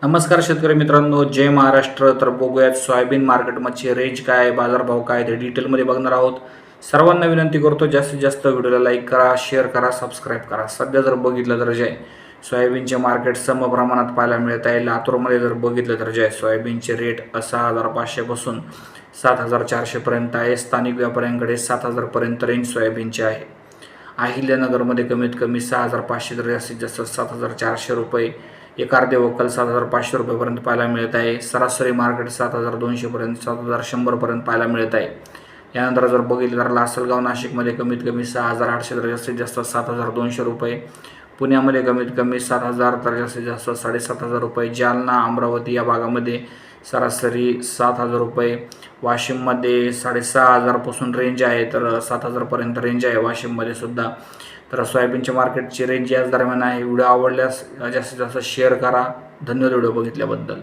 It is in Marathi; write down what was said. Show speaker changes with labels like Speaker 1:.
Speaker 1: नमस्कार शेतकरी मित्रांनो, जय महाराष्ट्र. तर बघूयात सोयाबीन मार्केटमध्ये रेंज काय आहे, बाजारभाव काय ते डिटेलमध्ये बघणार आहोत. सर्वांना विनंती करतो जास्तीत जास्त व्हिडिओला लाईक करा, शेअर करा, सबस्क्राईब करा. सध्या जर बघितलं तर जे सोयाबीनचे मार्केट समप्रमाणात पाहायला मिळत आहे. लातूरमध्ये जर बघितलं तर जे सोयाबीनचे रेट 6,500 पासून 7,400 पर्यंत आहे. स्थानिक व्यापाऱ्यांकडे 7,000 पर्यंत रेंज सोयाबीनची आहे. अहिल्यानगरमध्ये कमीत कमी 6,500 तर जास्तीत जास्त 7,400 रुपये, एक अर्धे वक्कल 7,500 रुपयेपर्यंत पाहायला मिळत आहे. सरासरी मार्केट 7,200 पर्यंत 7,100 पर्यंत पाहायला मिळत आहे. यानंतर जर बघितलं तर लासलगाव नाशिकमध्ये कमीत कमी 6,800 तर जास्तीत जास्त 7,200 रुपये, पुण्यामध्ये कमीत कमी 7,000 तर जास्तीत जास्त 7,500 रुपये, जालना अमरावती या भागामध्ये सरासरी 7,000 रुपये, वाशिममध्ये 6,500 पासून रेंज आहे तर 7,000 पर्यंत रेंज आहे वाशिममध्ये सुद्धा. तर सोयाबीनच्या मार्केटची रेंज याच दरम्यान आहे. व्हिडिओ आवडल्यास जास्तीत जास्त शेअर करा. धन्यवाद व्हिडिओ बघितल्याबद्दल.